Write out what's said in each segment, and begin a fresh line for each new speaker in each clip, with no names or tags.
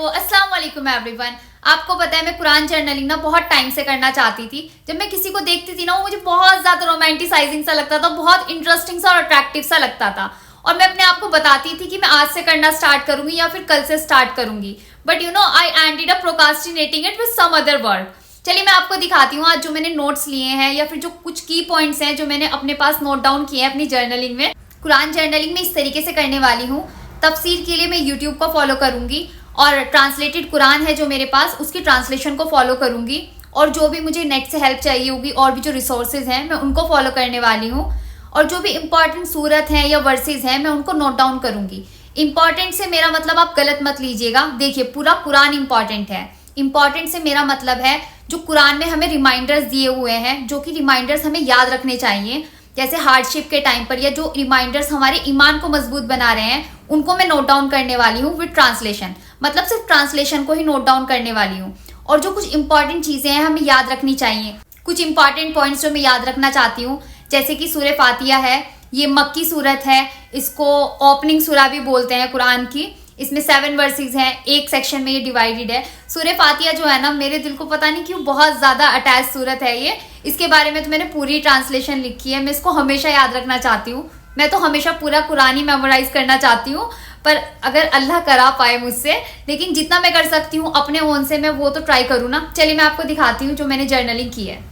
अस्सलाम वालेकुम एवरीवन। आपको पता है मैं कुरान जर्नलिंग ना बहुत टाइम से करना चाहती थी। जब मैं किसी को देखती थी ना वो मुझे बहुत ज्यादा रोमांटिसाइजिंग सा लगता था, बहुत इंटरेस्टिंग सा और अट्रैक्टिव सा लगता था और मैं अपने आप को बताती थी कि मैं आज से करना स्टार्ट करूंगी या फिर कल से स्टार्ट करूंगी। But you know I ended up procrastinating it with some other work. चलिए मैं आपको दिखाती हूँ आज जो मैंने नोट्स लिए हैं या फिर जो कुछ की पॉइंट्स हैं जो मैंने अपने पास नोट डाउन किए हैं अपनी जर्नलिंग में। कुरान जर्नलिंग में इस तरीके से करने वाली हूँ। तफसीर के लिए मैं यूट्यूब को फॉलो करूंगी और ट्रांसलेटेड कुरान है जो मेरे पास उसकी ट्रांसलेशन को फॉलो करूंगी और जो भी मुझे नेट से हेल्प चाहिए होगी और भी जो रिसोर्सेज हैं मैं उनको फॉलो करने वाली हूँ और जो भी इंपॉर्टेंट सूरत हैं या वर्सेज हैं मैं उनको नोट डाउन करूंगी। इंपॉर्टेंट से मेरा मतलब आप गलत मत लीजिएगा, देखिए पूरा कुरान इंपॉर्टेंट है। इंपॉर्टेंट से मेरा मतलब है जो कुरान में हमें रिमाइंडर्स दिए हुए हैं, जो कि रिमाइंडर्स हमें याद रखने चाहिए, जैसे हार्डशिप के टाइम पर या जो रिमाइंडर्स हमारे ईमान को मजबूत बना रहे हैं उनको मैं नोट डाउन करने वाली हूँ विद ट्रांसलेशन। मतलब सिर्फ ट्रांसलेशन को ही नोट डाउन करने वाली हूँ और जो कुछ इंपॉर्टेंट चीजें हैं हमें याद रखनी चाहिए। कुछ इंपॉर्टेंट पॉइंट्स जो मैं याद रखना चाहती हूँ जैसे कि सूरह फातिहा है, ये मक्की सूरत है, इसको ओपनिंग सूरा भी बोलते हैं कुरान की। इसमें 7 वर्सेस हैं, एक सेक्शन में ये डिवाइडेड है। सूरह फातिहा जो है ना मेरे दिल को पता नहीं क्यों बहुत ज्यादा अटैच सूरत है ये। इसके बारे में तो मैंने पूरी ट्रांसलेशन लिखी है, मैं इसको हमेशा याद रखना चाहती हूँ। मैं तो हमेशा पूरा कुरान ही मेमोराइज करना चाहती हूँ पर अगर अल्लाह करा पाए मुझसे, लेकिन जितना मैं कर सकती हूँ अपने ओन से मैं वो तो ट्राई करूँ ना। चलिए मैं आपको दिखाती हूँ जो मैंने जर्नलिंग की है।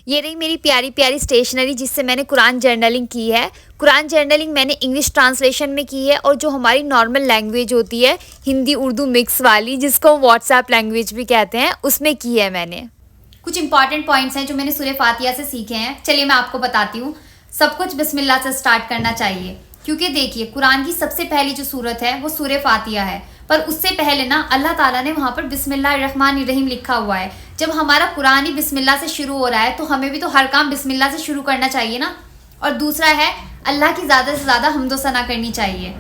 ये रही मेरी प्यारी प्यारी स्टेशनरी जिससे मैंने कुरान जर्नलिंग की है। कुरान जर्नलिंग मैंने इंग्लिश ट्रांसलेशन में की है और जो हमारी नॉर्मल लैंग्वेज होती है हिंदी उर्दू मिक्स वाली जिसको व्हाट्सएप लैंग्वेज भी कहते हैं उसमें की है मैंने। कुछ इंपॉर्टेंट पॉइंट्स हैं जो मैंने सूरह फातिहा से सीखे हैं, चलिए मैं आपको बताती हूँ। सब कुछ बिस्मिल्लाह से स्टार्ट करना चाहिए क्योंकि देखिए कुरान की सबसे पहली जो सूरत है वो सूरह फातिहा है, पर उससे पहले ना अल्लाह ताला ने वहाँ पर बिस्मिल्लाहिर्रहमानिर्रहीम लिखा हुआ है। जब हमारा कुरान ही बिस्मिल्लाह से शुरू हो रहा है तो हमें भी तो हर काम बिस्मिल्लाह से शुरू करना चाहिए ना। और दूसरा है अल्लाह की ज़्यादा से ज़्यादा हम्दो सना करनी चाहिए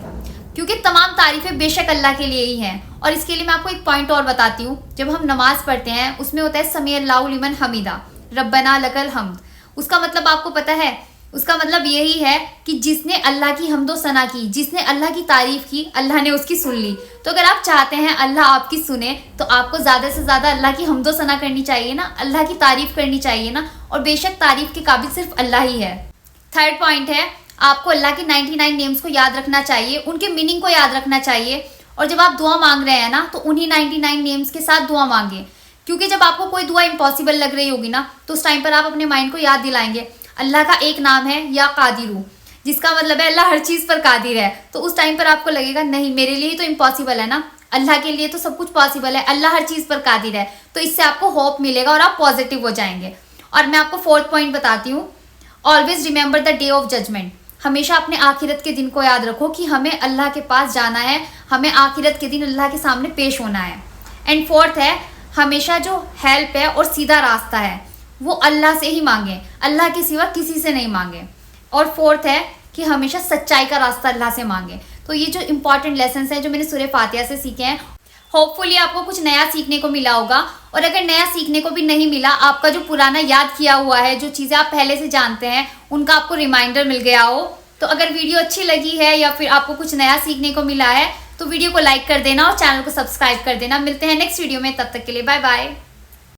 क्योंकि तमाम तारीफ़ें बेशक अल्लाह के लिए ही हैं। और इसके लिए मैं आपको एक पॉइंट और बताती हूँ। जब हम नमाज पढ़ते हैं उसमें होता है समी अल्लाहु लिमन हमीदा रब्बना लकल हम्द। उसका मतलब आपको पता है, उसका मतलब यही है कि जिसने अल्लाह की हम्दो सना की, जिसने अल्लाह की तारीफ की, अल्लाह ने उसकी सुन ली। तो अगर आप चाहते हैं अल्लाह आपकी सुने तो आपको ज़्यादा से ज़्यादा अल्लाह की हम्दो सना करनी चाहिए ना, अल्लाह की तारीफ करनी चाहिए ना। और बेशक तारीफ के काबिल सिर्फ अल्लाह ही है। थर्ड पॉइंट है आपको अल्लाह के 99 नेम्स को याद रखना चाहिए, उनके मीनिंग को याद रखना चाहिए। और जब आप दुआ मांग रहे हैं ना तो उन्हीं 99 नेम्स के साथ दुआ मांगे क्योंकि जब आपको कोई दुआ इम्पॉसिबल लग रही होगी ना तो उस टाइम पर आप अपने माइंड को याद दिलाएंगे अल्लाह का एक नाम है या कादिरू, जिसका मतलब है अल्लाह हर चीज़ पर कादिर है। तो उस टाइम पर आपको लगेगा नहीं मेरे लिए तो इम्पॉसिबल है ना, अल्लाह के लिए तो सब कुछ पॉसिबल है, अल्लाह हर चीज़ पर कादिर है। तो इससे आपको होप मिलेगा और आप पॉजिटिव हो जाएंगे। और मैं आपको फोर्थ पॉइंट बताती हूँ, always remember the day of judgement. हमेशा अपने आखिरत के दिन को याद रखो कि हमें अल्लाह के पास जाना है, हमें आखिरत के दिन अल्लाह के सामने पेश होना है। एंड फोर्थ है हमेशा जो हेल्प है और सीधा रास्ता है वो अल्लाह से ही मांगे, अल्लाह के सिवा किसी से नहीं मांगे। और फोर्थ है कि हमेशा सच्चाई का रास्ता अल्लाह से मांगे। तो ये जो इंपॉर्टेंट लेसन्स हैं जो मैंने सूरह फातिहा से सीखे हैं, होपफुली आपको कुछ नया सीखने को मिला होगा। और अगर नया सीखने को भी नहीं मिला, आपका जो पुराना याद किया हुआ है, जो चीज़ें आप पहले से जानते हैं उनका आपको रिमाइंडर मिल गया हो, तो अगर वीडियो अच्छी लगी है या फिर आपको कुछ नया सीखने को मिला है तो वीडियो को लाइक कर देना और चैनल को सब्सक्राइब कर देना। मिलते हैं नेक्स्ट वीडियो में, तब तक के लिए बाय बाय।